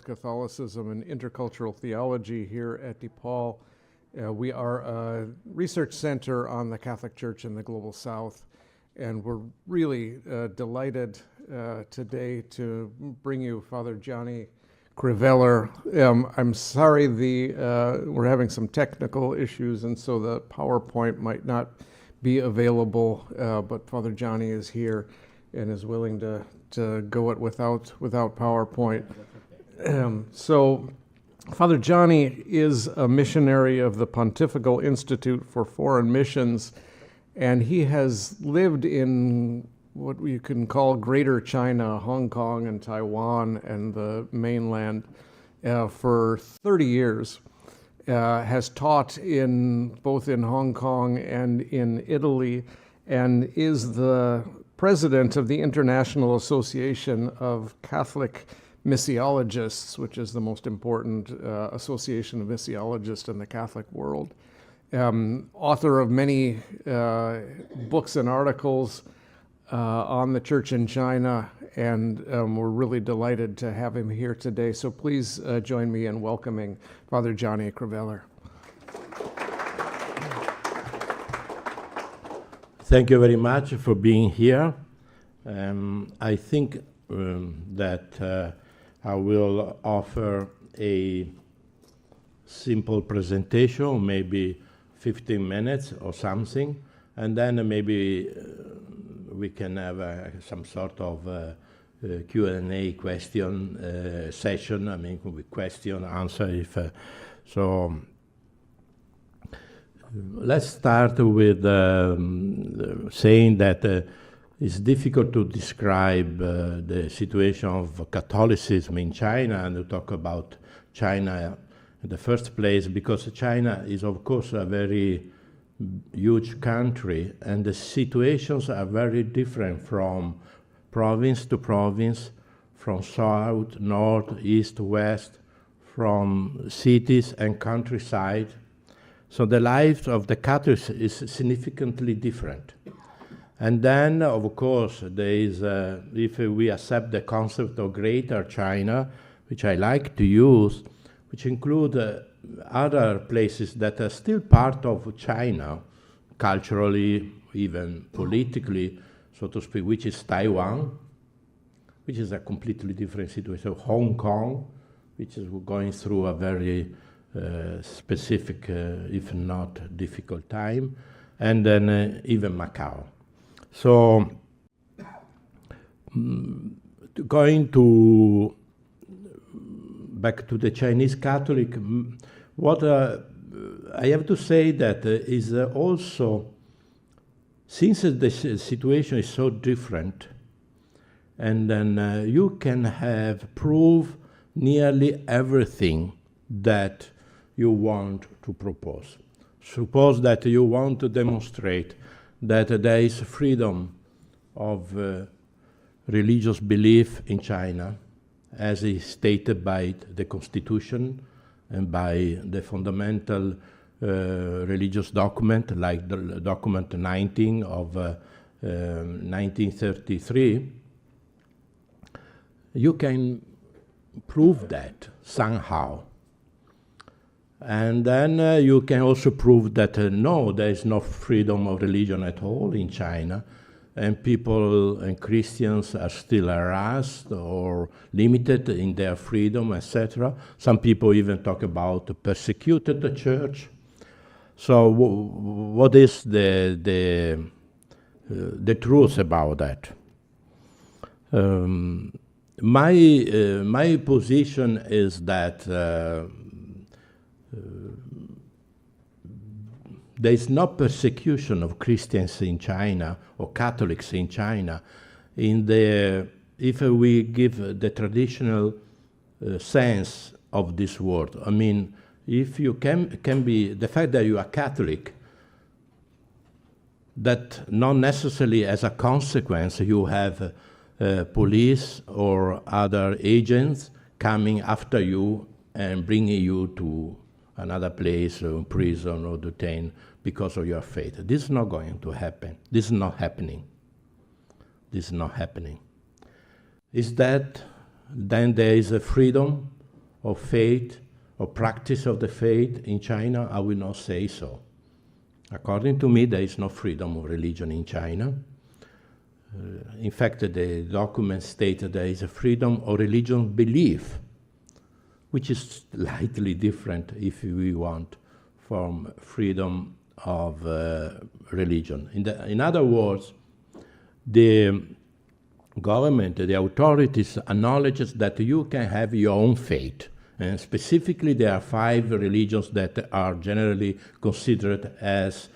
Catholicism and Intercultural Theology here at DePaul. We are a research center on the Catholic Church in the Global South, and we're really delighted today to bring you Father Gianni Criveller. I'm sorry we're having some technical issues, and so the PowerPoint might not be available, but Father Gianni is here and is willing to go it without PowerPoint. So Father Gianni is a missionary of the Pontifical Institute for Foreign Missions, and he has lived in what we can call Greater China, Hong Kong and Taiwan and the mainland for 30 years. Has taught both in Hong Kong and in Italy, and is the president of the International Association of Catholic Missiologists, which is the most important association of missiologists in the Catholic world. Author of many books and articles on the Church in China, and we're really delighted to have him here today. So please join me in welcoming Father Gianni Criveller. Thank you very much for being here. I think that I will offer a simple presentation, maybe 15 minutes or something, and then maybe we can have some sort of Q&A question session. I mean, with question, answer. So let's start with saying that it's difficult to describe the situation of Catholicism in China and to talk about China in the first place, because China is, of course, a very huge country, and the situations are very different from province to province, from south, north, east, west, from cities and countryside. So the life of the Catholics is significantly different. And then, of course, there is, if we accept the concept of Greater China, which I like to use, which include other places that are still part of China, culturally, even politically, so to speak, which is Taiwan, which is a completely different situation, Hong Kong, which is going through a very specific, if not difficult time, and then even Macau. So, going back to the Chinese Catholic, what I have to say that is also, since the situation is so different, and then you can have prove nearly everything that you want to propose. Suppose that you want to demonstrate that there is freedom of religious belief in China, as is stated by the Constitution and by the fundamental religious document, like the document 19 of 1933, you can prove that somehow. And then you can also prove that no, there is no freedom of religion at all in China, and people and Christians are still harassed or limited in their freedom, etc. Some people even talk about persecuted the church. So what is the truth about that? My position is that there is no persecution of Christians in China or Catholics in China if we give the traditional sense of this word. I mean, if you can be, the fact that you are Catholic, that not necessarily as a consequence you have police or other agents coming after you and bringing you to another place, or prison, or detained because of your faith. This is not going to happen. This is not happening. This is not happening. Is that then there is a freedom of faith or practice of the faith in China? I will not say so. According to me, there is no freedom of religion in China. In fact, the document stated there is a freedom of religion belief, which is slightly different, if we want, from freedom of religion. In other words, the government, the authorities acknowledges that you can have your own faith. And specifically, there are 5 religions that are generally considered as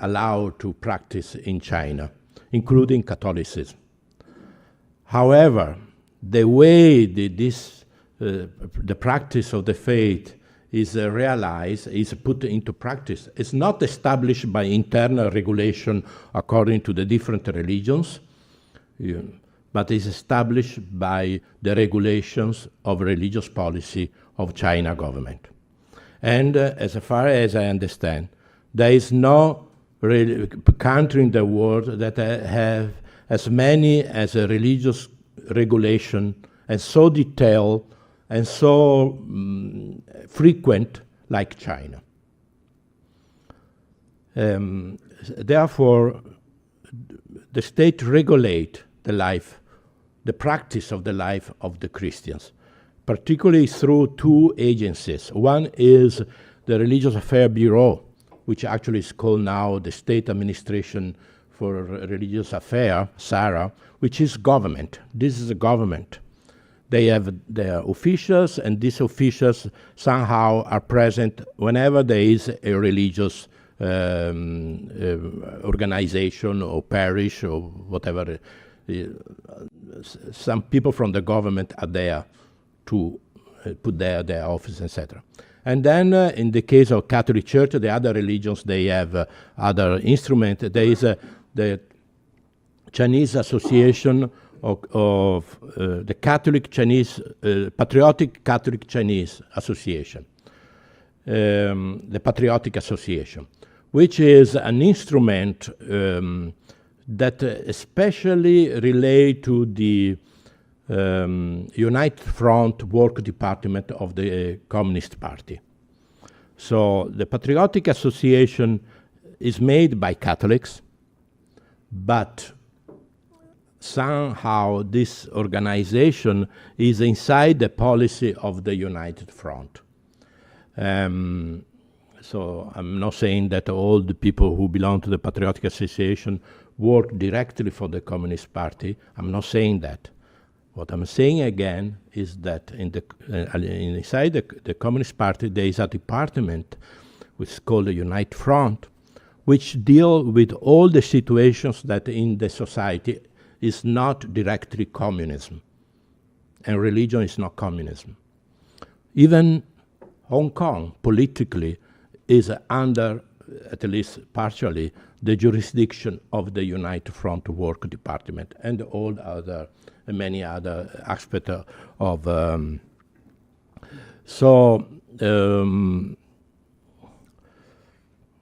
allowed to practice in China, including Catholicism. However, the way the practice of the faith is realized, is put into practice, is not established by internal regulation according to the different religions, but is established by the regulations of religious policy of China government. And as far as I understand, there is no country in the world that have as many as a religious regulation and so detailed and so frequent like China. Therefore, the state regulate the life, the practice of the life of the Christians, particularly through 2 agencies. One is the Religious Affairs Bureau, which actually is called now the State Administration for Religious Affairs, SARA, which is government. This is a government. They have their officials, and these officials somehow are present whenever there is a religious organization or parish or whatever. Some people from the government are there to put their office, etc. And then in the case of Catholic Church, the other religions, they have other instruments. There is the Chinese Association of the Catholic Chinese, Patriotic Catholic Chinese Association, the Patriotic Association, which is an instrument that especially relate to the United Front work department of the Communist Party. So the Patriotic Association is made by Catholics, but somehow this organization is inside the policy of the United Front. So I'm not saying that all the people who belong to the Patriotic Association work directly for the Communist Party. I'm not saying that. What I'm saying again is that inside the Communist Party there is a department which is called the United Front, which deal with all the situations that in the society is not directly communism, and religion is not communism. Even Hong Kong politically is under, at least partially, the jurisdiction of the United Front Work Department and all other, many other aspects of.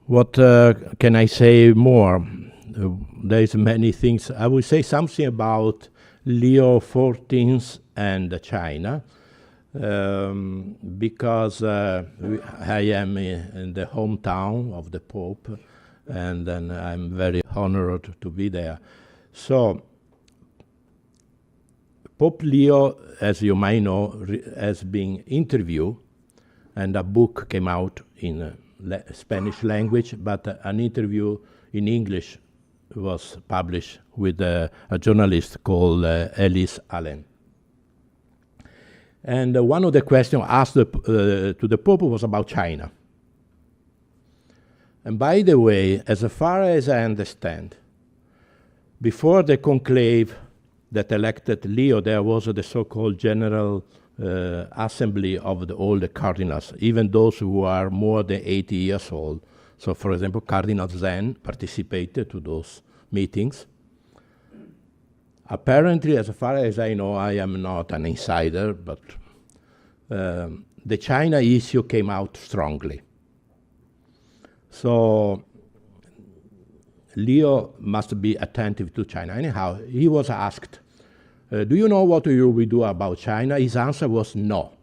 What can I say more? There's many things. I will say something about Leo XIV and China, because I am in the hometown of the Pope, and then I'm very honored to be there. So, Pope Leo, as you might know, has been interviewed, and a book came out in Spanish language, but an interview in English was published with a journalist called Ellis Allen. And one of the questions asked to the Pope was about China. And by the way, as far as I understand, before the conclave that elected Leo, there was the so-called General Assembly of all the cardinals, even those who are more than 80 years old. So, for example, Cardinal Zen participated to those meetings. Apparently, as far as I know, I am not an insider, but the China issue came out strongly. So Leo must be attentive to China. Anyhow, he was asked do you know what you will do about China? His answer was no.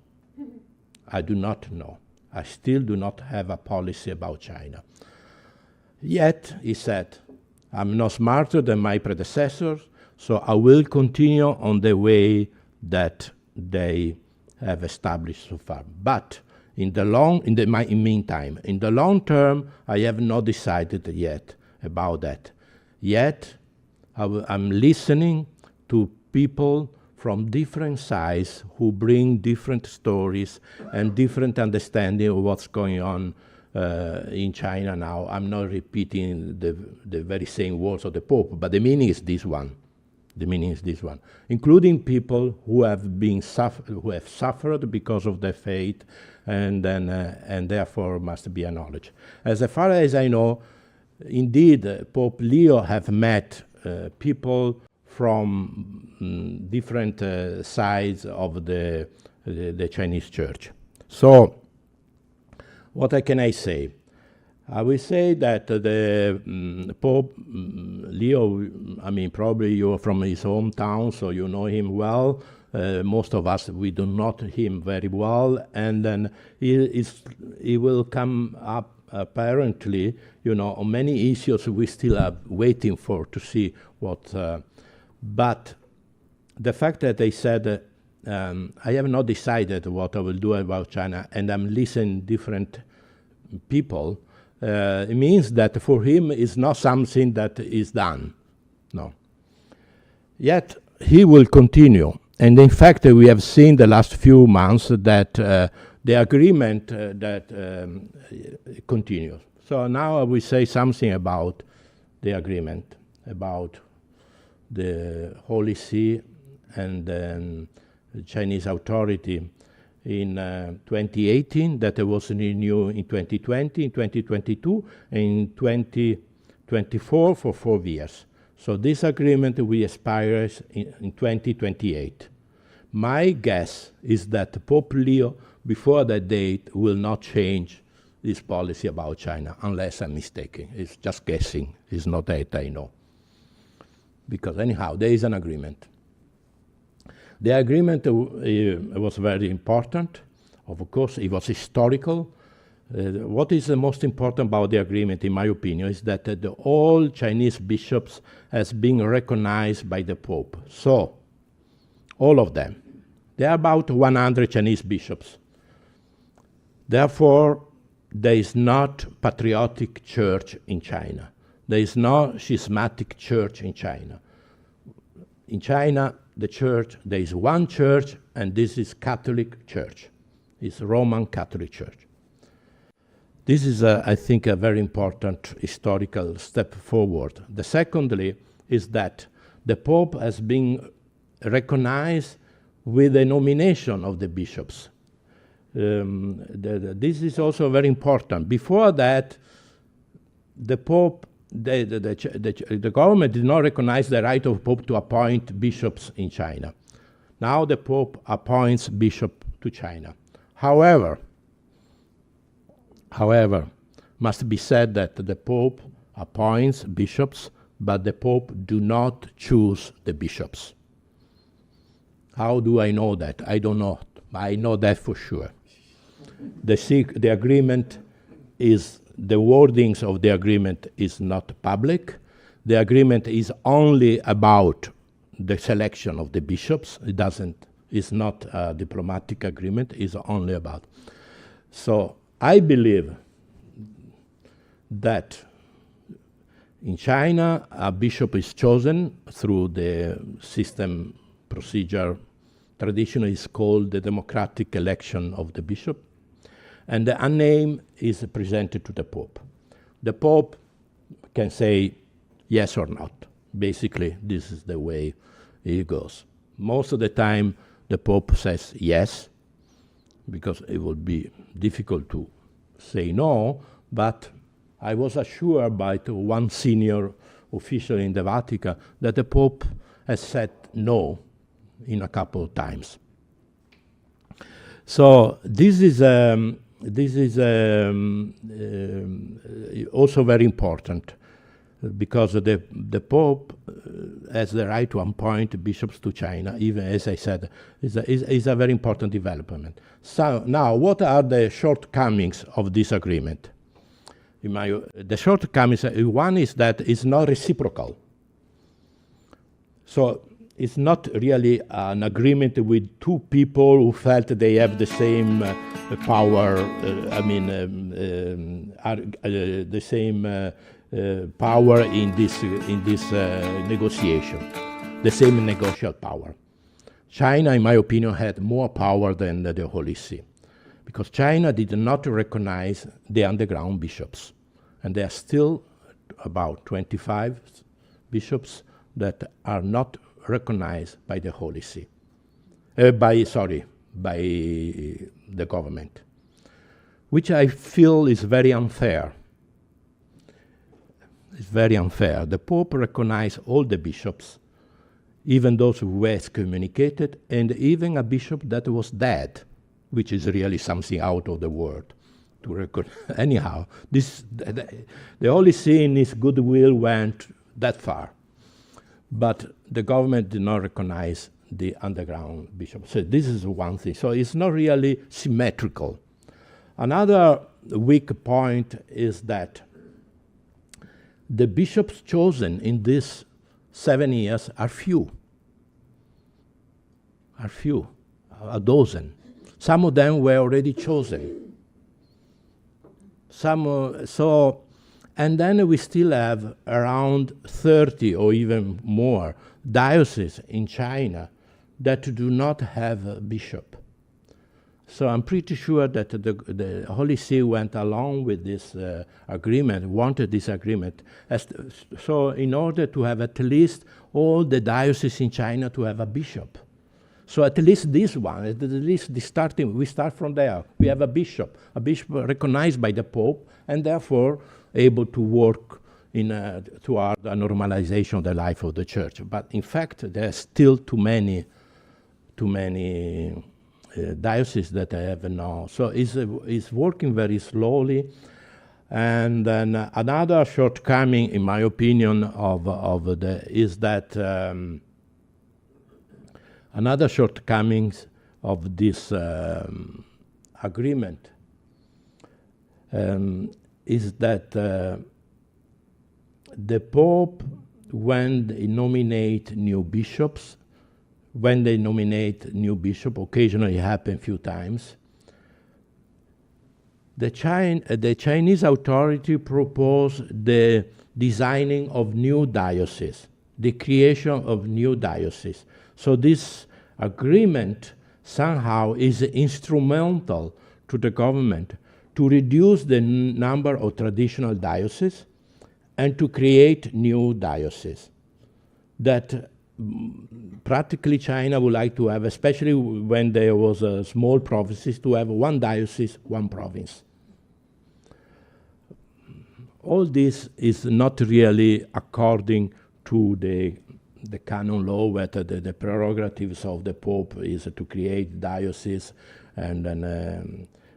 I do not know. I still do not have a policy about China. Yet, he said, I'm not smarter than my predecessors, so I will continue on the way that they have established so far. But in the meantime, in the long term, I have not decided yet about that. Yet, I'm listening to people from different sides who bring different stories and different understanding of what's going on in China now. I'm not repeating the very same words of the Pope, but the meaning is this one. The meaning is this one, including people who have suffered because of their faith, and therefore must be acknowledged. As far as I know, indeed, Pope Leo have met people from different sides of the Chinese Church. So, what can I say? I will say that the Pope Leo, I mean, probably you're from his hometown, so you know him well. Most of us, we do not know him very well, and then he will come up apparently, you know, on many issues we still are waiting for to see what. But the fact that they said, I have not decided what I will do about China, and I'm listening to different people, it means that for him it's not something that is done. No. Yet he will continue. And in fact, we have seen the last few months that the agreement continues. So now I will say something about the agreement, about the Holy See and the Chinese authority in 2018, that it was renewed in 2020, in 2022, and in 2024 for 4 years. So this agreement will expire in 2028. My guess is that Pope Leo, before that date, will not change his policy about China, unless I'm mistaken. It's just guessing. It's not that I know. Because anyhow, there is an agreement. The agreement was very important. Of course, it was historical. What is the most important about the agreement, in my opinion, is that all Chinese bishops has been recognized by the Pope. So, all of them. There are about 100 Chinese bishops. Therefore, there is not patriotic church in China. There is no schismatic church in China. In China, the church, there is one church, and this is Catholic Church. It's Roman Catholic Church. This is, I think, a very important historical step forward. The secondly is that the Pope has been recognized with the nomination of the bishops. This is also very important. Before that, the Pope, the government did not recognize the right of Pope to appoint bishops in China. Now the Pope appoints bishop to China. However, must be said that the Pope appoints bishops, but the Pope do not choose the bishops. How do I know that? I don't know. I know that for sure. The agreement is, the wordings of the agreement is not public. The agreement is only about the selection of the bishops. It's not a diplomatic agreement, it's only about. So I believe that in China, a bishop is chosen through the system procedure. Traditionally, is called the democratic election of the bishop, and a name is presented to the Pope. The Pope can say yes or not. Basically, this is the way it goes. Most of the time, the Pope says yes, because it would be difficult to say no, but I was assured by one senior official in the Vatican that the Pope has said no in a couple of times. So this is also very important. because the Pope has the right to appoint bishops to China, even as I said, is a very important development. So now, what are the shortcomings of this agreement? The shortcomings, one is that it's not reciprocal. So it's not really an agreement with two people who felt they have the same power, the same power in this negotiation, the same negotiable power. China, in my opinion, had more power than the Holy See, because China did not recognize the underground bishops, and there are still about 25 bishops that are not recognized by the Holy See, by the government, which I feel is very unfair. It's very unfair. The Pope recognized all the bishops, even those who were excommunicated, and even a bishop that was dead, which is really something out of the world to record. Anyhow, the Holy See in its goodwill went that far, but the government did not recognize the underground bishop. So this is one thing. So it's not really symmetrical. Another weak point is that the bishops chosen in these 7 years are few, a dozen. Some of them were already chosen. And then we still have around 30 or even more dioceses in China that do not have a bishop. So I'm pretty sure that the Holy See went along with this agreement, wanted this agreement, so in order to have at least all the dioceses in China to have a bishop. So at least this one, at least we start from there. We have a bishop recognized by the Pope, and therefore able to work toward a normalization of the life of the Church. But in fact, there are still too many dioceses that I have now. So it's working very slowly. And then another shortcoming, in my opinion, is that another shortcomings of this agreement is that the Pope, when they nominate new bishops, occasionally happen a few times, the Chinese authority propose the designing of new dioceses, the creation of new dioceses. So this agreement somehow is instrumental to the government to reduce the number of traditional dioceses and to create new dioceses that practically China would like to have, especially when there was small provinces, to have one diocese, one province. All this is not really according to the canon law, where the prerogatives of the Pope is to create dioceses,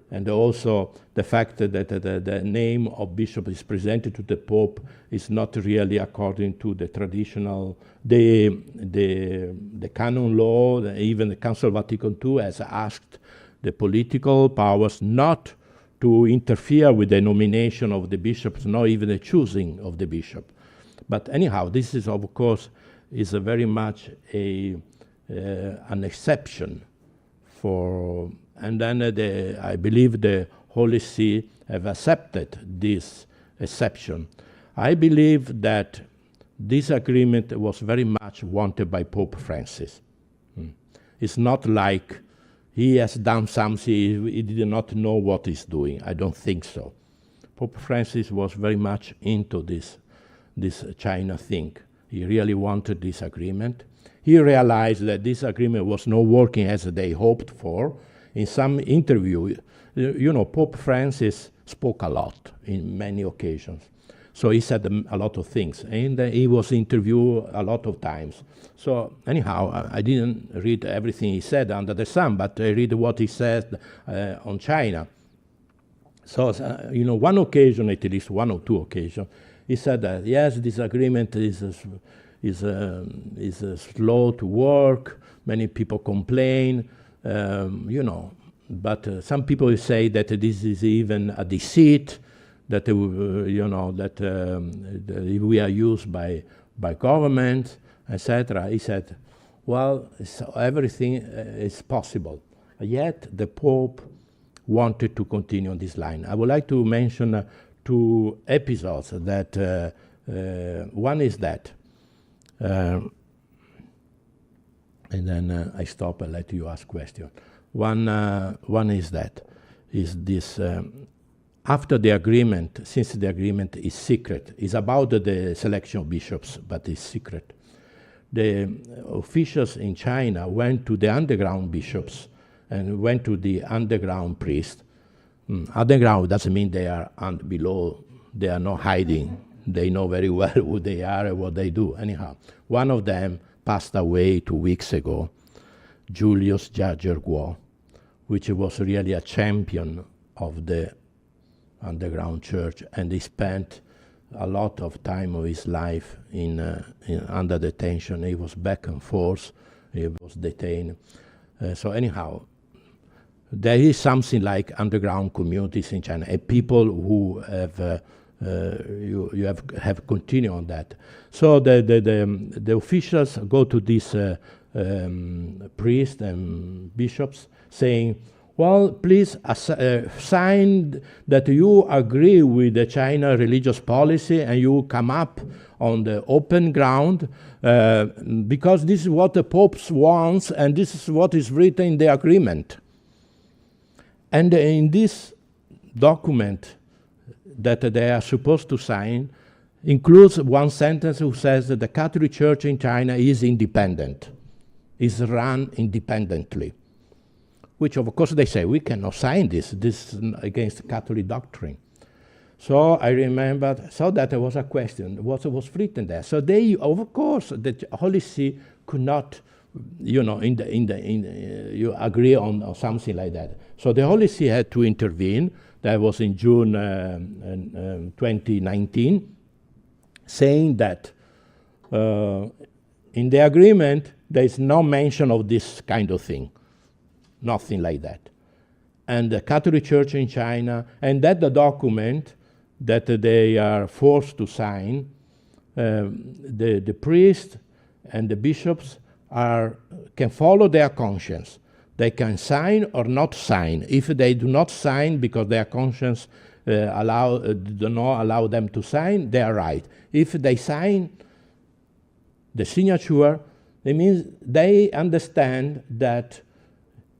and also the fact that the name of bishop is presented to the Pope is not really according to the traditional, the canon law. Even the Council of Vatican II has asked the political powers not to interfere with the nomination of the bishops, nor even the choosing of the bishop. But anyhow, this is, of course, is a very much an exception for. And then I believe the Holy See have accepted this exception. I believe that this agreement was very much wanted by Pope Francis. It's not like he has done something, he did not know what he's doing. I don't think so. Pope Francis was very much into this China thing. He really wanted this agreement. He realized that this agreement was not working as they hoped for. In some interview, Pope Francis spoke a lot in many occasions. So he said a lot of things, and he was interviewed a lot of times. So anyhow, I didn't read everything he said under the sun, but I read what he said on China. So, one occasion, at least one or two occasions, He said that, yes, this agreement is slow to work, many people complain, but some people say that this is even a deceit, that that we are used by government, etc. He said, well, everything is possible. Yet the Pope wanted to continue on this line. I would like to mention 2 episodes that one is that, and then I stop and let you ask questions. One is that, is this, after the agreement, since the agreement is secret, it's about the selection of bishops, but it's secret. The officials in China went to the underground bishops and went to the underground priests. Underground doesn't mean they are below, they are not hiding. They know very well who they are and what they do. Anyhow, one of them passed away 2 weeks ago, Julius Jaeger Guo, which was really a champion of the underground church, and he spent a lot of time of his life under detention. He was back and forth, he was detained. So anyhow, there is something like underground communities in China, and people who have have continued on that. So the officials go to these priests and bishops saying, well, please sign that you agree with the China religious policy and you come up on the open ground because this is what the Pope wants and this is what is written in the agreement. And in this document that they are supposed to sign includes one sentence who says that the Catholic Church in China is independent, is run independently. Which of course they say, we cannot sign this is against Catholic doctrine. So I remembered, so that there was a question, what was written there. So they, of course, the Holy See could not, you agree on something like that. So the Holy See had to intervene. That was in June 2019, saying that in the agreement there is no mention of this kind of thing. Nothing like that. And the Catholic Church in China, and that the document that they are forced to sign, the priests and the bishops can follow their conscience. They can sign or not sign. If they do not sign because their conscience do not allow them to sign, they are right. If they sign the signature, it means they understand that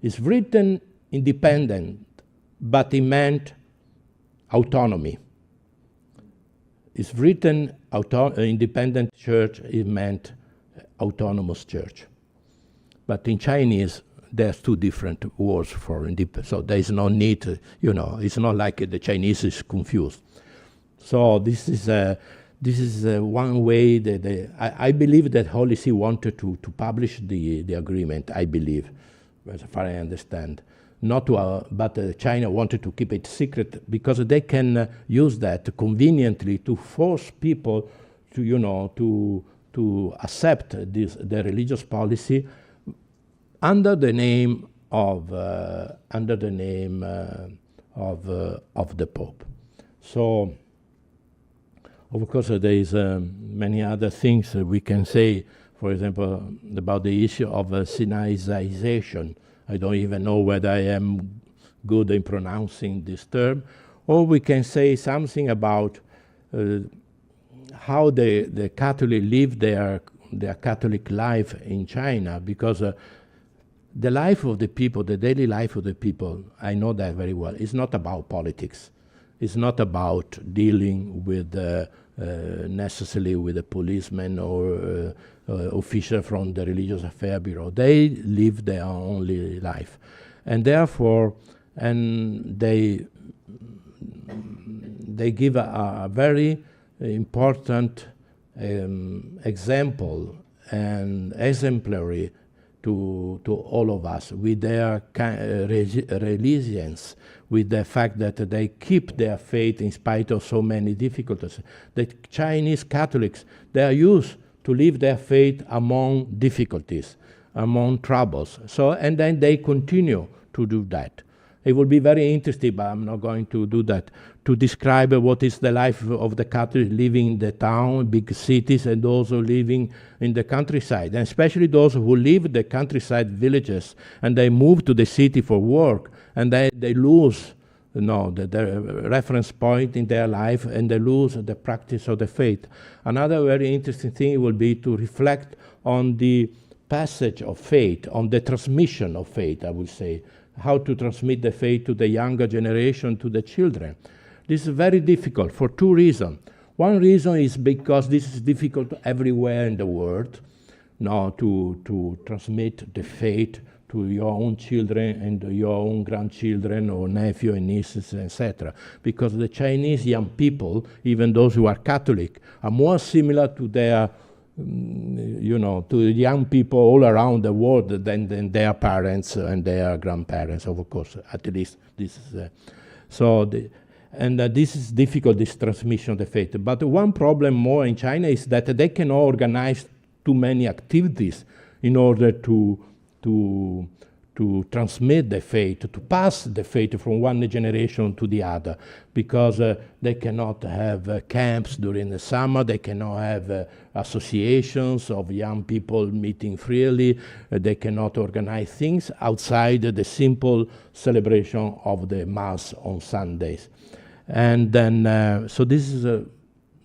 it's written independent, but it meant autonomy. It's written independent church, it meant autonomous church. But in Chinese, there's 2 different words for independent, so there is no need, it's not like the Chinese is confused. So this is one way that I believe that Holy See wanted to publish the agreement, I believe, as far as I understand. But China wanted to keep it secret because they can use that conveniently to force people to accept the religious policy under the name of the Pope. So, of course, there is many other things we can say. For example, about the issue of Sinaization. I don't even know whether I am good in pronouncing this term. Or we can say something about how the Catholic live their Catholic life in China, because the life of the people, the daily life of the people, I know that very well. It's not about politics. It's not about dealing with necessarily with a policeman or official from the Religious Affairs Bureau. They live their only life. And therefore, they give a very important example and exemplary to all of us, with their resilience, with the fact that they keep their faith in spite of so many difficulties. The Chinese Catholics, they are used to live their faith among difficulties, among troubles. So, and then they continue to do that. It will be very interesting, but I'm not going to do that, to describe what is the life of the Catholics living in the town, big cities, and those who living in the countryside, and especially those who live in the countryside villages, and they move to the city for work, and they lose the reference point in their life, and they lose the practice of the faith. Another very interesting thing will be to reflect on the passage of faith, on the transmission of faith, I would say, how to transmit the faith to the younger generation, to the children. This is very difficult for two reasons. One reason is because this is difficult everywhere in the world, to transmit the faith to your own children and your own grandchildren or nephew and nieces, etc. Because the Chinese young people, even those who are Catholic, are more similar to their to young people all around the world than their parents and their grandparents, of course. At least this is this is difficult, this transmission of the faith. But one problem more in China is that they cannot organize too many activities in order to transmit the faith, to pass the faith from one generation to the other, because they cannot have camps during the summer, they cannot have associations of young people meeting freely, they cannot organize things outside the simple celebration of the Mass on Sundays. And then, so this is,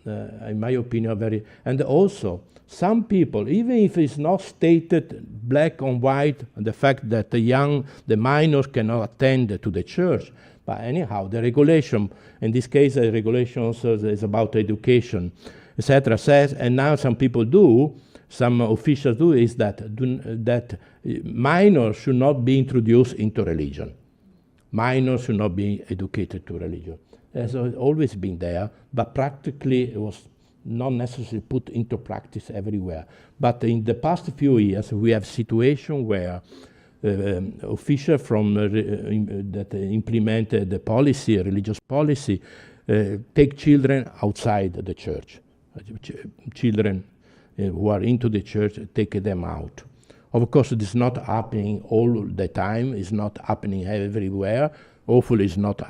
in my opinion, very, and also, some people, even if it's not stated black and white, the fact that the minors cannot attend to the church, but anyhow, the regulation, in this case, the regulations is about education, etc., says, and now some people do, some officials do, is that minors should not be introduced into religion. Minors should not be educated to religion. It's always been there, but practically it was not necessarily put into practice everywhere. But in the past few years, we have a situation where officials from that implemented the policy, religious policy, take children outside the church. Children who are into the church, take them out. Of course, it is not happening all the time. It's not happening everywhere. Hopefully it's not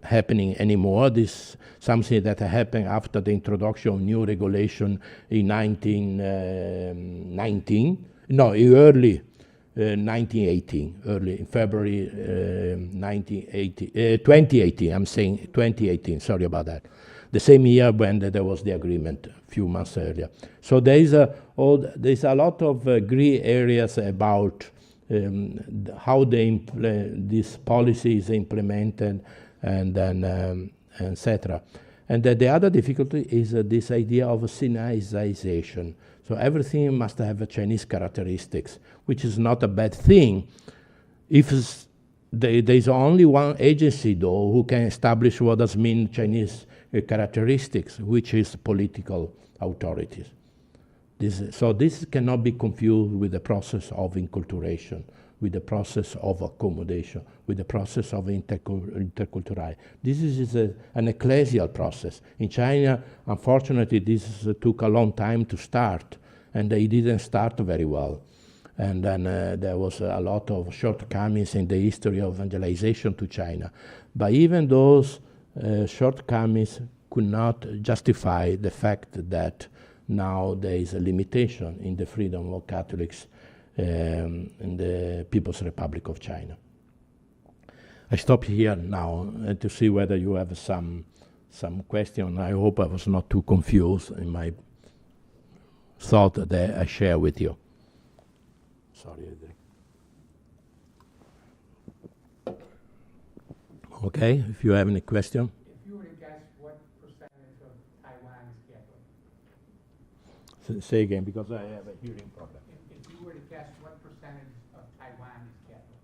happening anymore. This is something that happened after the introduction of new regulation in 1918, early in February 2018, I'm saying 2018, sorry about that. The same year when there was the agreement, a few months earlier. So there's a lot of gray areas about how this policy is implemented, and then etc. And the other difficulty is this idea of Sinaization. So everything must have a Chinese characteristics, which is not a bad thing. If there's only one agency, though, who can establish what does mean Chinese characteristics, which is political authorities. So this cannot be confused with the process of enculturation, with the process of accommodation, with the process of interculturality. This is an ecclesial process. In China, unfortunately, this took a long time to start, and they didn't start very well. And then there was a lot of shortcomings in the history of evangelization to China. But even those shortcomings could not justify the fact that now there is a limitation in the freedom of Catholics in the People's Republic of China. I stop here now to see whether you have some question. I hope I was not too confused in my thought that I share with you. Sorry, Edric. Okay, if you have any question. Say again, because I have a hearing problem. If you were to guess, what percentage of Taiwan is Catholic?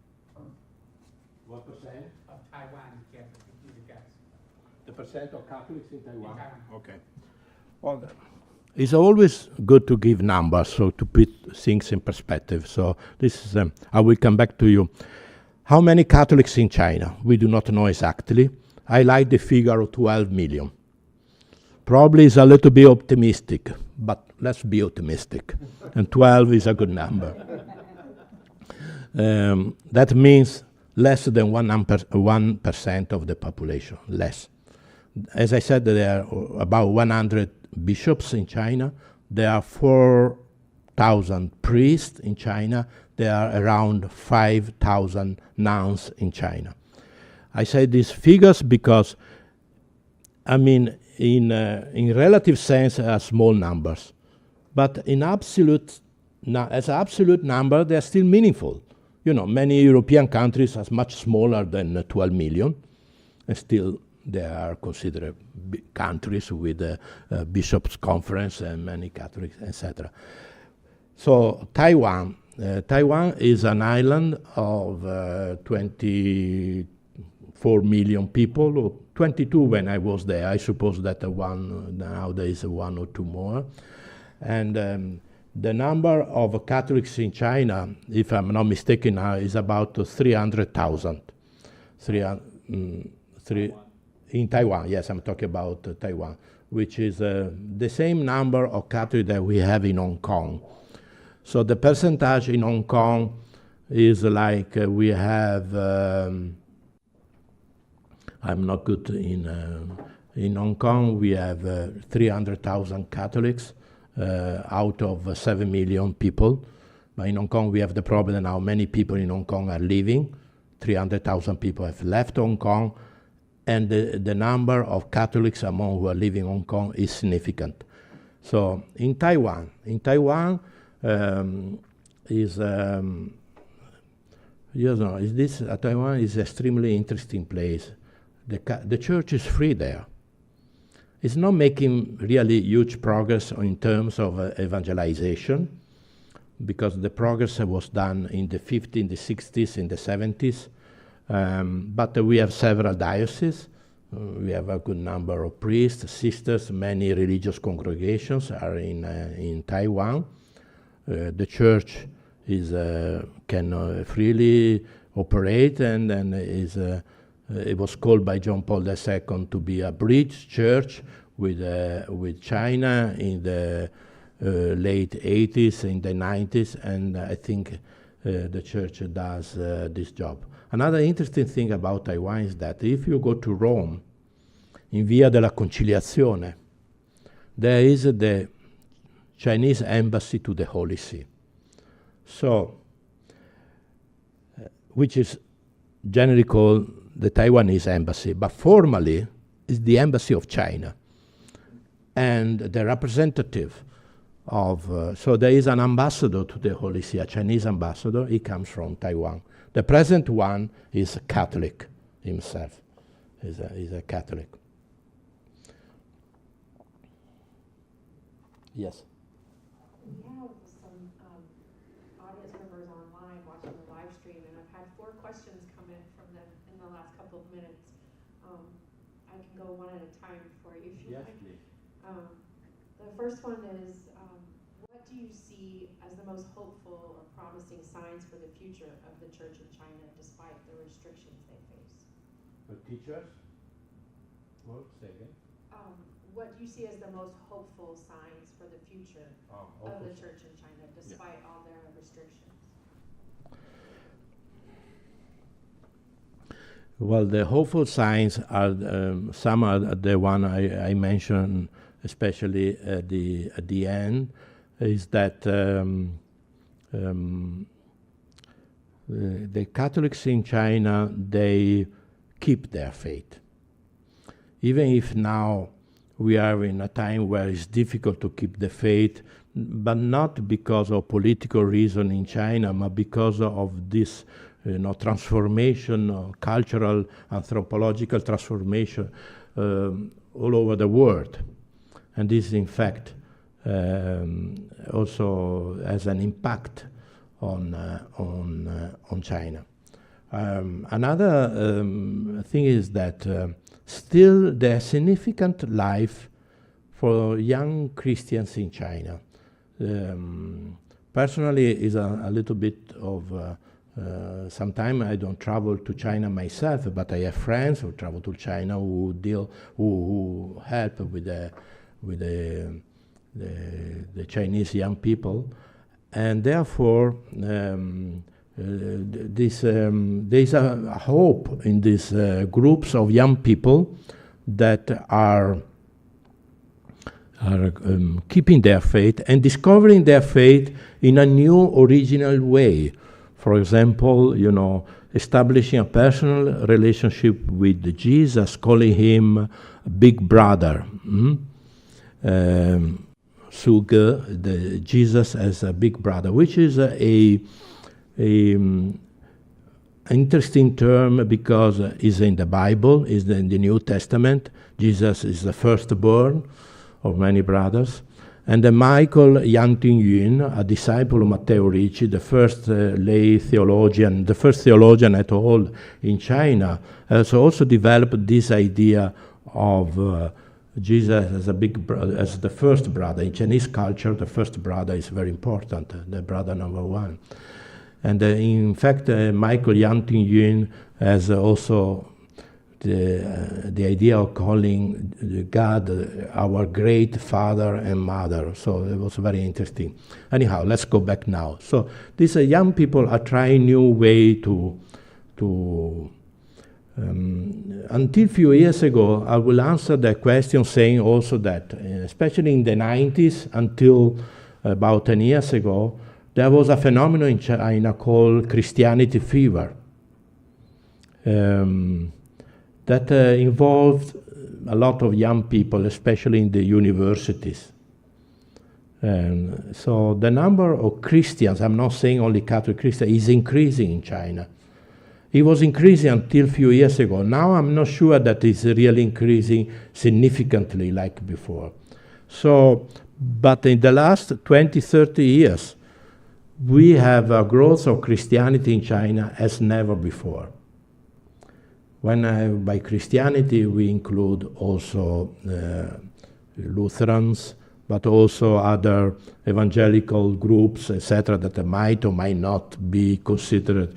What percent? Of Taiwan is Catholic, if you were to guess. The percent of Catholics in Taiwan? In Taiwan. Okay. Well, It's always good to give numbers, so to put things in perspective. So this is, I will come back to you. How many Catholics in China? We do not know exactly. I like the figure of 12 million. Probably is a little bit optimistic, but let's be optimistic. And 12 is a good number. That means less than 1% of the population, less. As I said, there are about 100 bishops in China. There are 4,000 priests in China. There are around 5,000 nuns in China. I say these figures because, I mean, in relative sense, are small numbers. But in absolute, as an absolute number, they are still meaningful. You know, many European countries are much smaller than 12 million, and still they are considered countries with a bishops' conference and many Catholics, etc. So Taiwan is an island of 24 million people, or 22 when I was there. I suppose that nowadays one or two more. And the number of Catholics in China, if I'm not mistaken now, is about 300,000. In Taiwan, yes, I'm talking about Taiwan, which is the same number of Catholics that we have in Hong Kong. So the percentage in Hong Kong is like we have, I'm not good in Hong Kong, we have 300,000 Catholics out of 7 million people. But in Hong Kong, we have the problem now many people in Hong Kong are leaving. 300,000 people have left Hong Kong. And the number of Catholics among who are living in Hong Kong is significant. So in Taiwan Taiwan is extremely interesting place. The church is free there. It's not making really huge progress in terms of evangelization, because the progress was done in the 50s, in the 60s, in the 70s. But we have several dioceses. We have a good number of priests, sisters, many religious congregations are in Taiwan. The church can freely operate, and it was called by John Paul II to be a bridge church with China in the late 80s, in the 90s, and I think the church does this job. Another interesting thing about Taiwan is that if you go to Rome, in Via della Conciliazione, there is the Chinese embassy to the Holy See. So, which is generally called the Taiwanese embassy, but formally is the embassy of China. And the representative of, so there is an ambassador to the Holy See, a Chinese ambassador, he comes from Taiwan. The present one is a Catholic himself, is a Catholic. Yes? We have some audience members online watching the live stream, and I've had 4 questions come in from them in the last couple of minutes. I can go one at a time for you if you like. Please. The first one is, what do you see as the most hopeful or promising signs for the future of the church in China despite the restrictions they face? For teachers? What? Say again? What do you see as the most hopeful signs for the future of the church in China despite all their restrictions? Well, the hopeful signs are some are the one I mentioned, especially at the end, is that the Catholics in China, they keep their faith. Even if now we are in a time where it's difficult to keep the faith, but not because of political reason in China, but because of this transformation, cultural, anthropological transformation all over the world. And this, in fact, also has an impact on China. Another thing is that still there's significant life for young Christians in China. Personally, is a little bit of sometimes I don't travel to China myself, but I have friends who travel to China who help with the Chinese young people, and therefore there's a hope in these groups of young people that are keeping their faith and discovering their faith in a new original way. For example, establishing a personal relationship with Jesus, calling him Big Brother. Suge, Jesus as a Big Brother, which is a interesting term because it's in the Bible, is in the New Testament. Jesus is the firstborn of many brothers. And Michael Yang-Ting-Yun, a disciple of Matteo Ricci, the first lay theologian, the first theologian at all in China, has also developed this idea of Jesus as as the first brother. In Chinese culture, the first brother is very important, the brother number one. And in fact, Michael Yang-Ting-Yun has also the idea of calling God our great father and mother. So it was very interesting. Anyhow, let's go back now. So these young people are trying new way to until few years ago, I will answer the question saying also that, especially in the 90s until about 10 years ago, there was a phenomenon in China called Christianity fever. That involved a lot of young people, especially in the universities. And so the number of Christians, I'm not saying only Catholic Christians, is increasing in China. It was increasing until a few years ago. Now I'm not sure that it's really increasing significantly like before. So, but in the last 20, 30 years, we have a growth of Christianity in China as never before. When by Christianity we include also Lutherans, but also other evangelical groups, etc., that might or might not be considered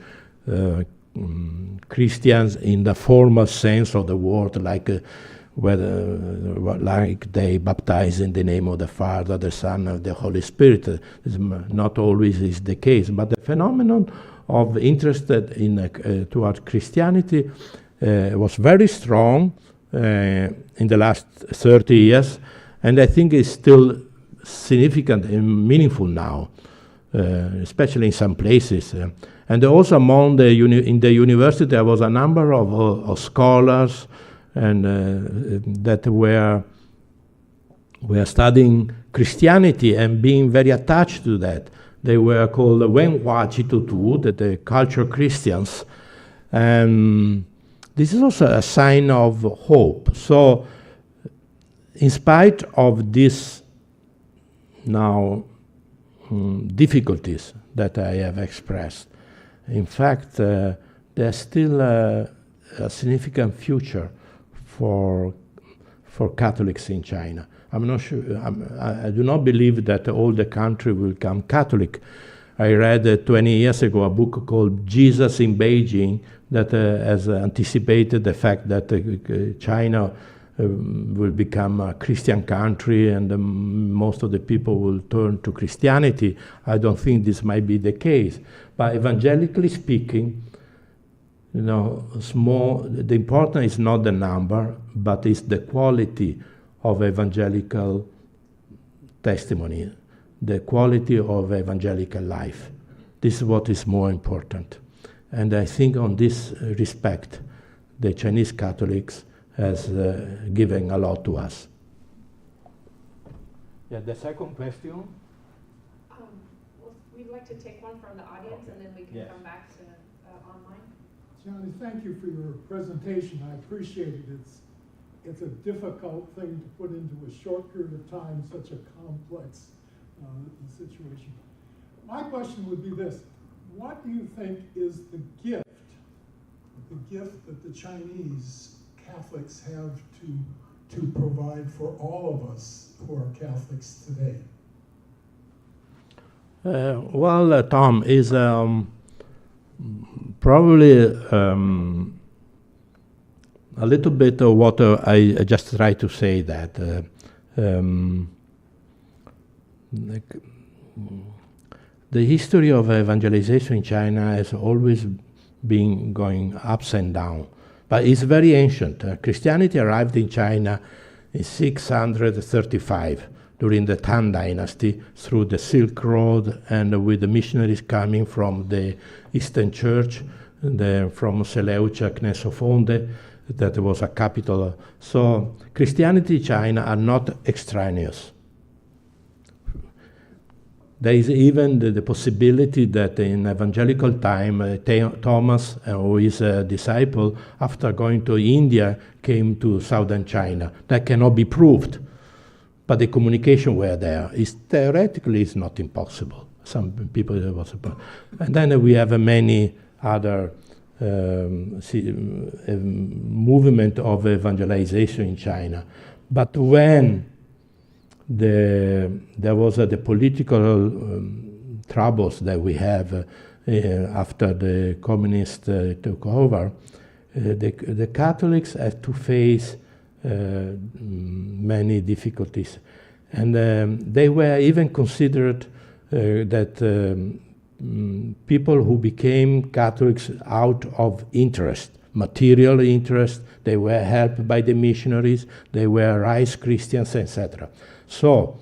Christians in the formal sense of the word, like like they baptize in the name of the Father, the Son, and the Holy Spirit. This not always is the case, but the phenomenon of interest in towards Christianity was very strong in the last 30 years, and I think is still significant and meaningful now, especially in some places. And also among in the university there was a number of scholars and that were studying Christianity and being very attached to that. They were called Wenhua Chitutu, the cultural Christians, and this is also a sign of hope. So, in spite of these now difficulties that I have expressed, in fact, there's still a significant future for Catholics in China. I'm not sure. I do not believe that all the country will become Catholic. I read 20 years ago a book called Jesus in Beijing that has anticipated the fact that China will become a Christian country and most of the people will turn to Christianity. I don't think this might be the case. But evangelically speaking, the important is not the number, but it's the quality of evangelical testimony, the quality of evangelical life. This is what is more important. And I think on this respect, the Chinese Catholics has given a lot to us. Yeah, the second question? We'd like to take one from the audience, okay, and then we can come back to online. Gianni, thank you for your presentation. I appreciate it. It's a difficult thing to put into a short period of time, such a complex situation. My question would be this: what do you think is the gift that the Chinese Catholics have to to provide for all of us who are Catholics today? Tom, is probably a little bit of what I just tried to say, that like, the history of evangelization in China has always been going ups and down, but it's very ancient. Christianity arrived in China in 635 during the Tang Dynasty through the Silk Road, and with the missionaries coming from the Eastern Church, from Seleucia, Ctesiphonte, that was a capital. So Christianity and China are not extraneous. There is even the possibility that in evangelical time, Thomas, who is a disciple, after going to India, came to southern China. That cannot be proved, but the communication were there. Theoretically, it's not impossible. Some people it was, and then we have many other movement of evangelization in China. But when there was the political troubles that we have after the communists took over, the Catholics had to face many difficulties, and they were even considered that people who became Catholics out of interest, material interest. They were helped by the missionaries, they were rice Christians, etc. So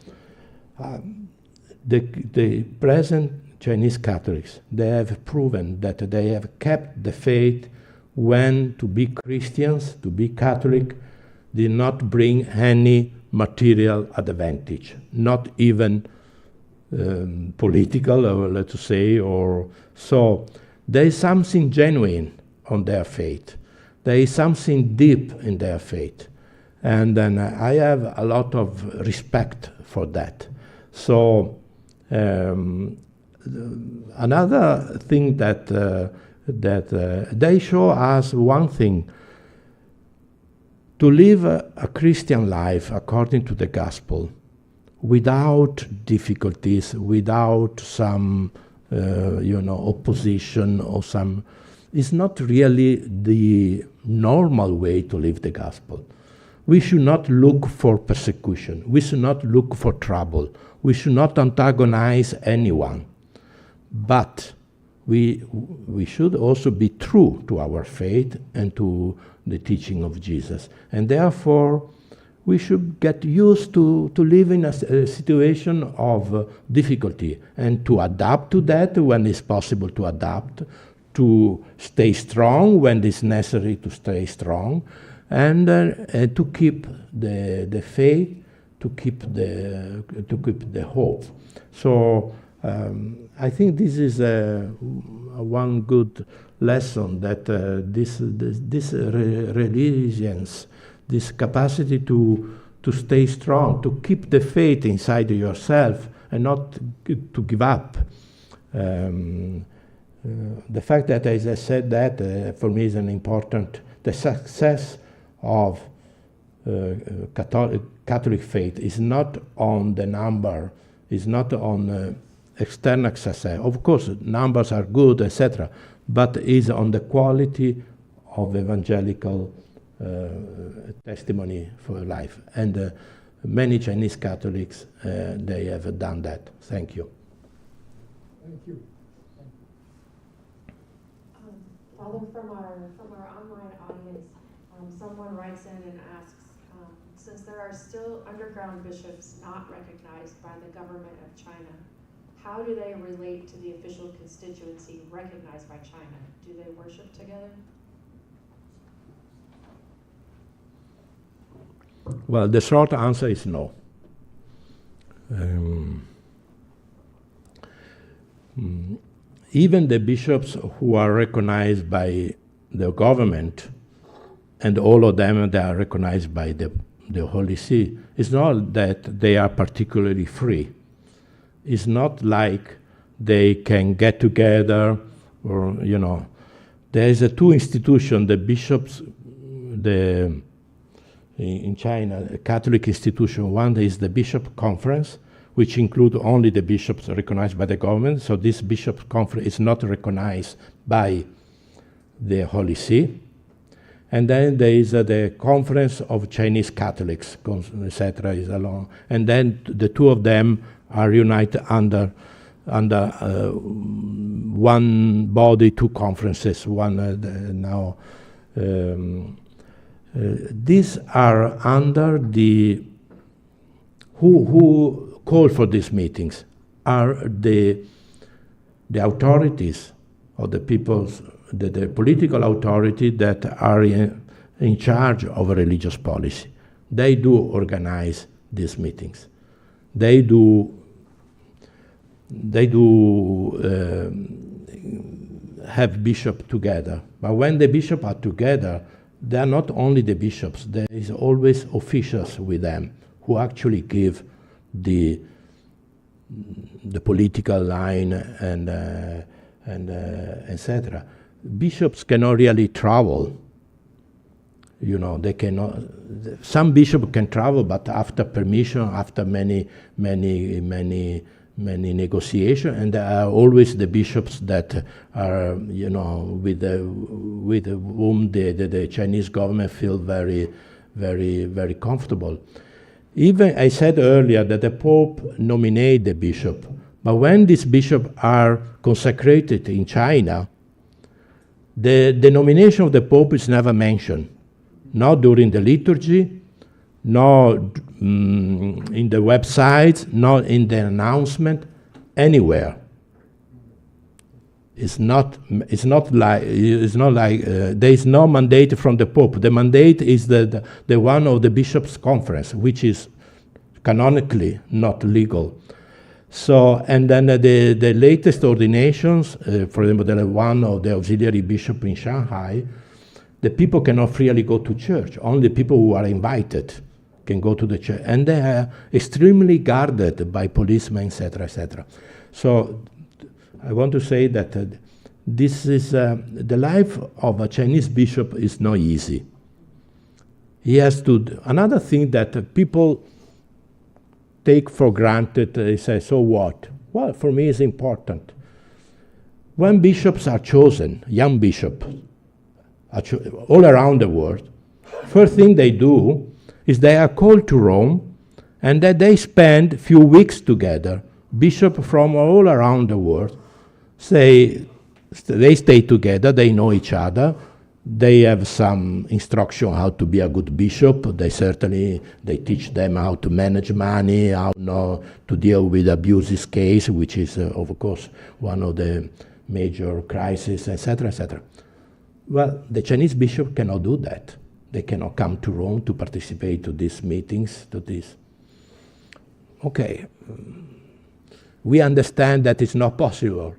the present Chinese Catholics, they have proven that they have kept the faith when to be Christians, to be Catholic, did not bring any material advantage, not even political, or let's say, or so. There is something genuine on their faith. There is something deep in their faith, and then I have a lot of respect for that. So another thing that they show us one thing: to live a Christian life according to the gospel, without difficulties, without some opposition or some, is not really the normal way to live the gospel. We should not look for persecution. We should not look for trouble. We should not antagonize anyone. But we should also be true to our faith and to the teaching of Jesus. And therefore, we should get used to live in a situation of difficulty and to adapt to that when it's possible to adapt, to stay strong when it's necessary to stay strong, and to keep the faith, to keep the hope. So I think this is one good lesson, that this religions, this capacity to stay strong, to keep the faith inside yourself and not to give up. The fact that, as I said, that for me is an important, the success of Catholic faith is not on the number, is not on external success. Of course, numbers are good, etc., but is on the quality of evangelical testimony for life. And many Chinese Catholics, they have done that. Thank you. Thank you. Father, from our online audience, someone writes in and asks, since there are still underground bishops not recognized by the government of China, how do they relate to the official constituency recognized by China? Do they worship together? Well, the short answer is no. Even the bishops who are recognized by the government, and all of them that are recognized by the Holy See, it's not that they are particularly free. It's not like they can get together, or, there is two institutions, the bishops, the in China, a Catholic institution. One is the Bishop Conference, which include only the bishops recognized by the government. So this Bishop Conference is not recognized by the Holy See. And then there is the Conference of Chinese Catholics, etc. is along. And then the two of them are united under one body, two conferences. Now. These are under the who call for these meetings are the authorities or the people's the political authority that are in charge of a religious policy. They do organize these meetings. They do have bishops together. But when the bishops are together, they are not only the bishops. There is always officials with them who actually give the political line and etc. Bishops cannot really travel. You know, they cannot. Some bishops can travel, but after permission, after many negotiations, and there are always the bishops that are, you know, with whom the Chinese government feel very comfortable. Even I said earlier that the Pope nominates the bishop, but when these bishops are consecrated in China, the nomination of the Pope is never mentioned, not during the liturgy, nor in the websites, not in the announcement, anywhere. It's not like there is no mandate from the Pope. The mandate is the one of the bishops' conference, which is canonically not legal. So, and then the latest ordinations, for example, the one of the auxiliary bishop in Shanghai, the people cannot freely go to church. Only people who are invited can go to the church, and they are extremely guarded by policemen, etc., etc. So, I want to say that this is the life of a Chinese bishop is not easy. He has to. Another thing that people take for granted, they say, so what? Well, for me, it's important. When bishops are chosen, young bishops, all around the world, first thing they do is they are called to Rome, and that they spend a few weeks together. Bishops from all around the world they stay together, they know each other, they have some instruction how to be a good bishop. They teach them how to manage money, how to deal with abuses case, which is of course one of the major crises, etc., etc. Well, the Chinese bishop cannot do that. They cannot come to Rome to participate to these meetings, to this. Okay, we understand that it's not possible.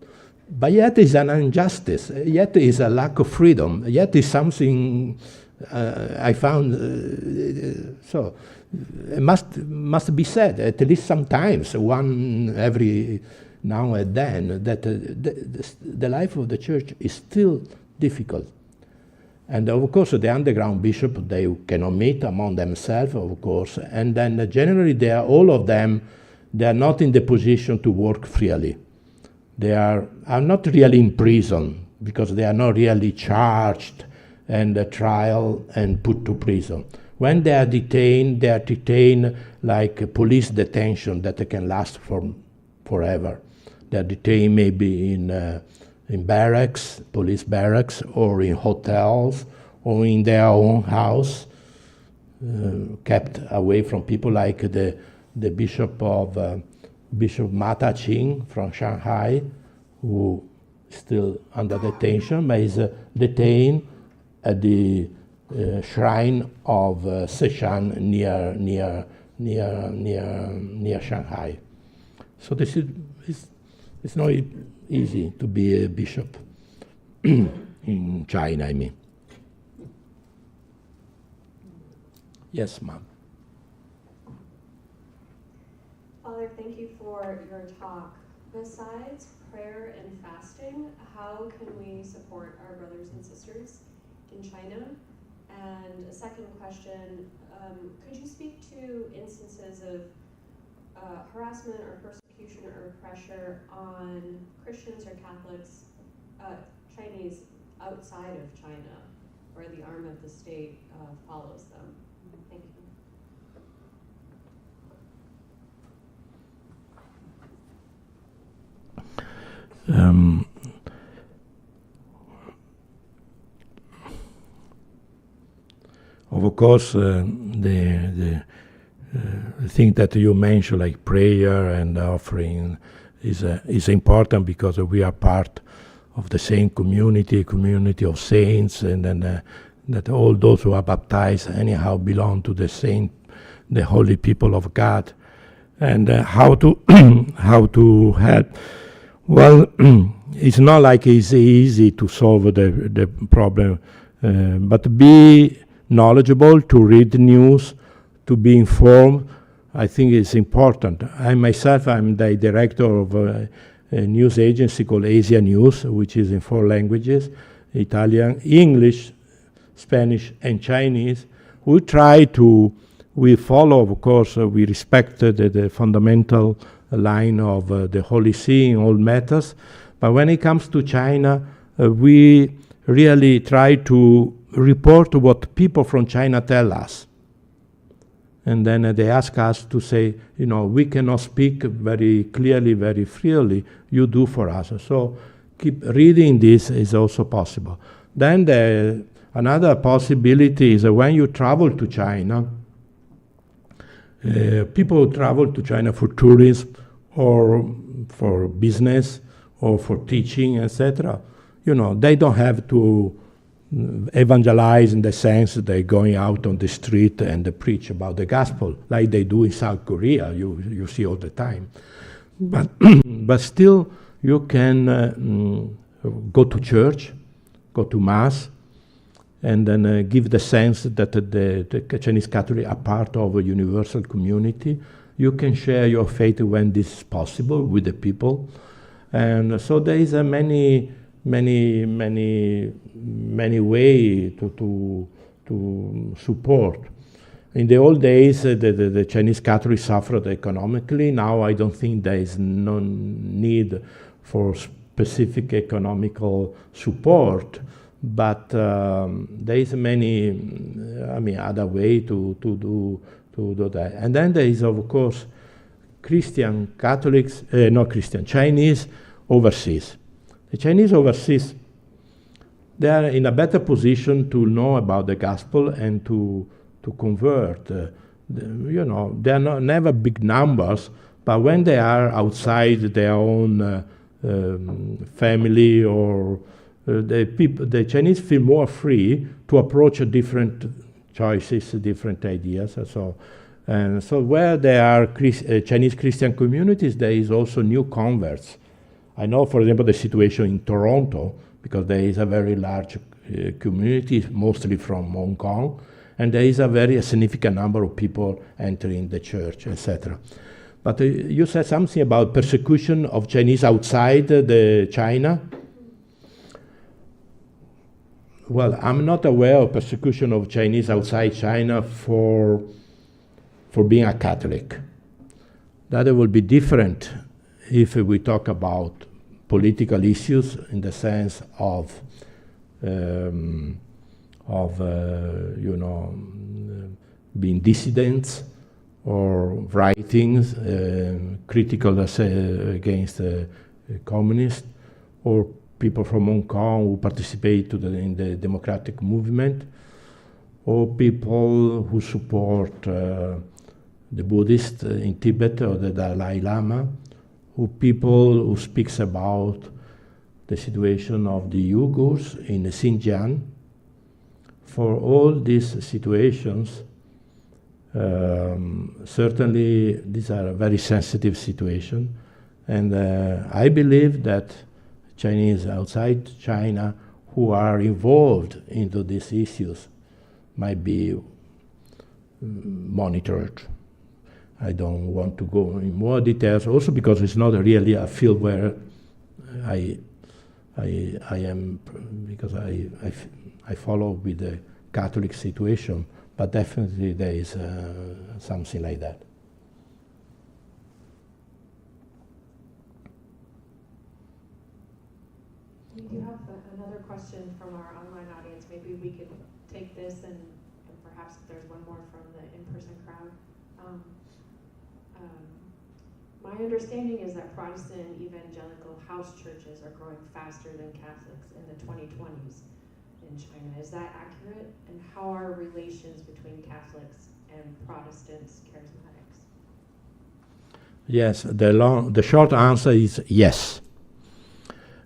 But yet it's an injustice, yet it's a lack of freedom, yet it's something I found, so it must be said, at least sometimes, one every now and then, that the life of the church is still difficult. And of course the underground bishop, they cannot meet among themselves, of course, and then generally they are not in the position to work freely. They are not really in prison because they are not really charged and trial and put to prison. When they are detained like a police detention that can last forever. They are detained maybe in barracks, police barracks, or in hotels, or in their own house, kept away from people like the Bishop Mata Ching from Shanghai, who is still under detention, but is detained at the shrine of Seshan near Shanghai. So this it's not easy to be a bishop in China, I mean. Yes, ma'am. Father, thank you for your talk. Besides prayer and fasting, how can we support our brothers and sisters in China? And a second question, could you speak to instances of harassment or persecution or pressure on Christians or Catholics, Chinese outside of China, where the arm of the state follows them? Thank you. Of course, the thing that you mentioned, like prayer and offering, is important because we are part of the same community of saints, and then that all those who are baptized anyhow belong to the holy people of God. And how to how to help? Well, it's not like it's easy to solve the problem, but be knowledgeable, to read the news, to be informed. I think it's important. I'm the director of a news agency called AsiaNews, which is in 4 languages: Italian, English, Spanish, and Chinese. We follow, of course, we respect the fundamental line of the Holy See in all matters. But when it comes to China, we really try to report what people from China tell us. And then they ask us to say, we cannot speak very clearly, very freely. You do for us. So keep reading this is also possible. Then another possibility is that when you travel to China, people travel to China for tourism or for business or for teaching, etc. They don't have to evangelize in the sense that they're going out on the street and they preach about the gospel like they do in South Korea. You see all the time. But still, you can go to church, go to mass, and then give the sense that the Chinese Catholics are part of a universal community. You can share your faith when this is possible with the people. And so there is a many ways to support. In the old days, the Chinese Catholics suffered economically. Now I don't think there is no need for specific economical support. But there is other way to do that. And then there is, of course, Chinese overseas. The Chinese overseas, they are in a better position to know about the gospel and to convert. They are never big numbers, but when they are outside their own family or the Chinese feel more free to approach different choices, different ideas. So where there are Chinese Christian communities, there is also new converts. I know, for example, the situation in Toronto, because there is a very large community, mostly from Hong Kong, and there is a very significant number of people entering the church, etc. But you said something about persecution of Chinese outside China. Well, I'm not aware of persecution of Chinese outside China for being a Catholic. That will be different if we talk about political issues in the sense of being dissidents or writings critical against communists, or people from Hong Kong who participate in the democratic movement, or people who support the Buddhists in Tibet or the Dalai Lama, or people who speaks about the situation of the Uyghurs in Xinjiang. For all these situations, certainly these are very sensitive situations, and I believe that Chinese outside China who are involved into these issues might be monitored. I don't want to go in more details, also because it's not really a field where I am, because I follow with the Catholic situation, but definitely there is something like that. We do have another question from our online audience. Maybe we could take this and perhaps if there's one more from the in-person crowd. My understanding is that Protestant evangelical house churches are growing faster than Catholics in the 2020s in China. Is that accurate? And how are relations between Catholics and Protestants, charismatics? Yes, the short answer is yes.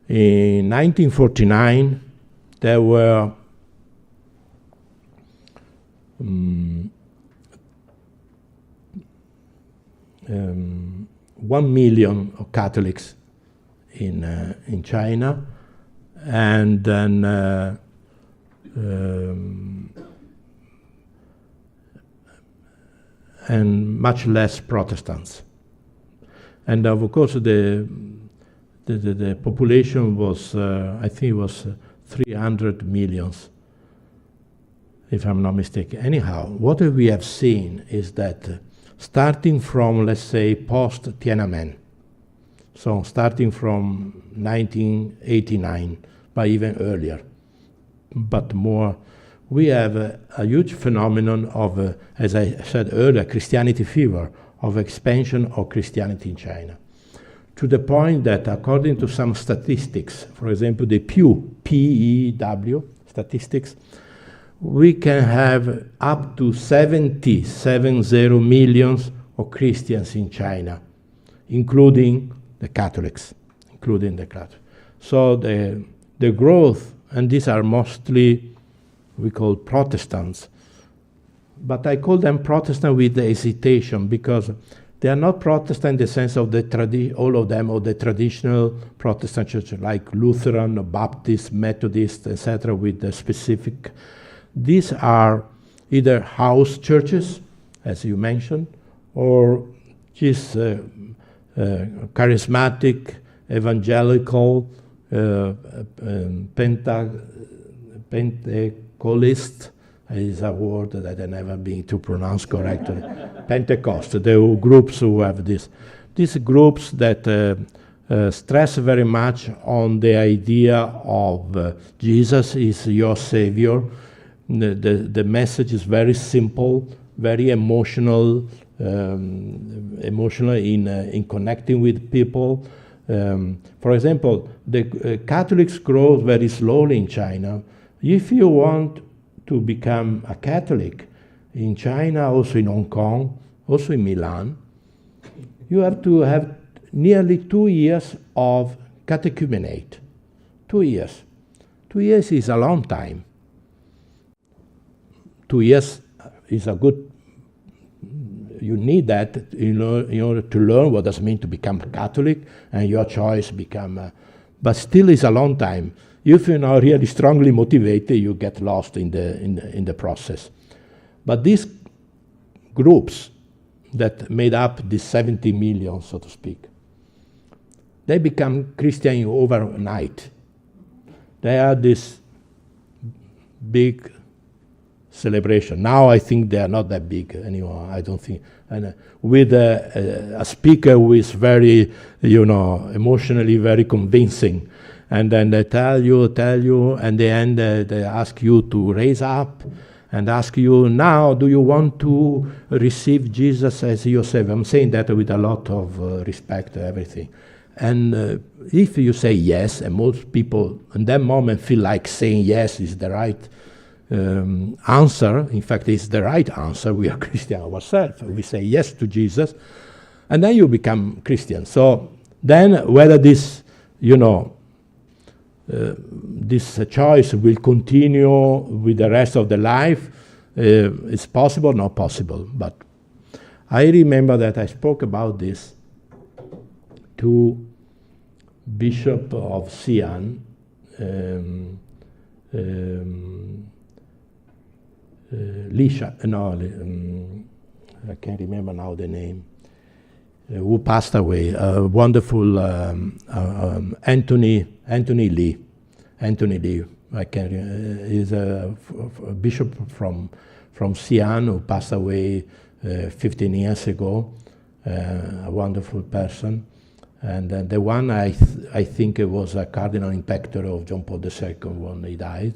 In 1949, there were 1 million of Catholics in China, and then and much less Protestants. And of course, the population was, I think, it was 300 millions, if I'm not mistaken. Anyhow, what we have seen is that starting from, let's say, post-Tiananmen, so starting from 1989, but even earlier, but more, we have a huge phenomenon of, as I said earlier, Christianity fever, of expansion of Christianity in China, to the point that according to some statistics, for example, the Pew, P-E-W statistics, we can have up to 70 millions of Christians in China, including the Catholics, So the growth, and these are mostly, we call Protestants, but I call them Protestant with the hesitation, because they are not Protestant in the sense of all of them, of the traditional Protestant church, like Lutheran, Baptist, Methodist, etc., with the specific. These are either house churches, as you mentioned, or just charismatic, evangelical, Pentecostalist, is a word that I've never been to pronounce correctly. Pentecost, the groups who have this. These groups that stress very much on the idea of Jesus is your savior. The message is very simple, very emotional in connecting with people. For example, the Catholics grow very slowly in China. If you want to become a Catholic in China, also in Hong Kong, also in Milan, you have to have nearly 2 years of catechumenate. 2 years. 2 years is a long time. 2 years is a good, you need that in order to learn what does it mean to become Catholic, and your choice become, but still is a long time. If you're not really strongly motivated, you get lost in the process. But these groups that made up the 70 million, so to speak, they become Christian overnight. They are this big celebration. Now I think they are not that big anymore, I don't think. And with a speaker who is very, emotionally very convincing. And then they tell you, and the end they ask you to raise up and ask you, now do you want to receive Jesus as your Savior? I'm saying that with a lot of respect to everything. And if you say yes, and most people in that moment feel like saying yes is the right answer, in fact it's the right answer, we are Christian ourselves, we say yes to Jesus, and then you become Christian. So then whether this, this choice will continue with the rest of the life, it's possible, not possible. But I remember that I spoke about this to Bishop of Xi'an, I can't remember now the name, who passed away, wonderful Anthony Lee, He's a bishop from Xi'an who passed away 15 years ago, a wonderful person. And the one I think it was a cardinal impactor of John Paul II when he died.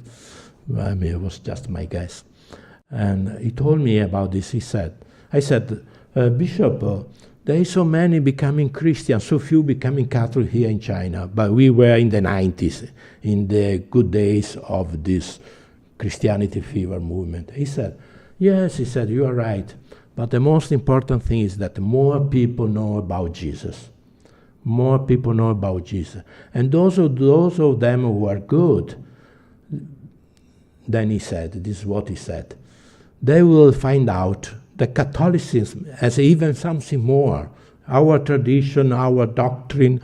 I mean, it was just my guess. And he told me about this. I said, Bishop, there is so many becoming Christians, so few becoming Catholic here in China. But we were in the 90s, in the good days of this Christianity fever movement. He said, yes, he said, you are right. But the most important thing is that more people know about Jesus. More people know about Jesus. And those of them who are good, then he said, this is what he said, they will find out that Catholicism has even something more. Our tradition, our doctrine,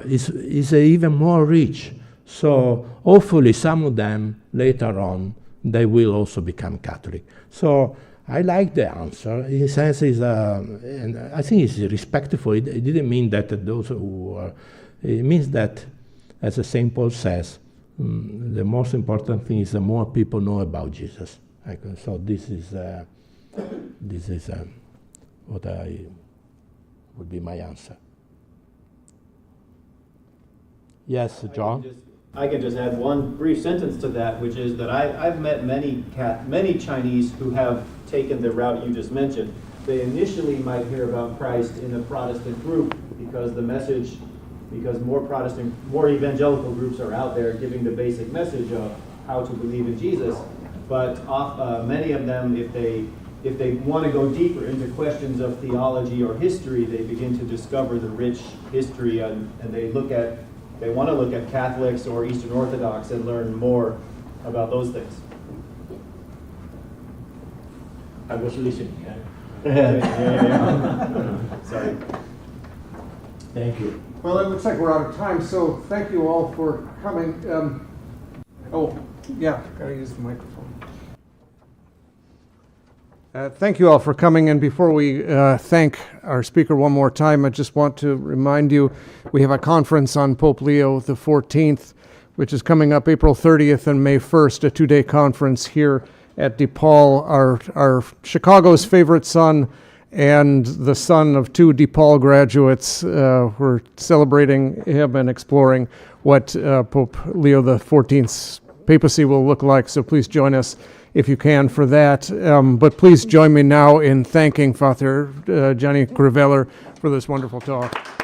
is even more rich. So hopefully some of them later on, they will also become Catholic. So I like the answer. In a sense, and I think it's respectful. It didn't mean that those who are, it means that, as St. Paul says, the most important thing is the more people know about Jesus. So this is what would be my answer. Yes, John? I can just add one brief sentence to that, which is that I've met many Chinese who have taken the route you just mentioned. They initially might hear about Christ in a Protestant group because more evangelical groups are out there giving the basic message of how to believe in Jesus. But many of them, if they want to go deeper into questions of theology or history, they begin to discover the rich history, and they want to look at Catholics or Eastern Orthodox and learn more about those things. I was listening. Sorry. Thank you. Well, it looks like we're out of time, so thank you all for coming. Gotta use the microphone. Thank you all for coming, and before we thank our speaker one more time, I just want to remind you we have a conference on Pope Leo XIV, which is coming up April 30th and May 1st, a two-day conference here at DePaul. Our Chicago's favorite son and the son of two DePaul graduates, we're celebrating him and exploring what Pope Leo XIV's papacy will look like, so please join us if you can for that. But please join me now in thanking Father Gianni Criveller for this wonderful talk.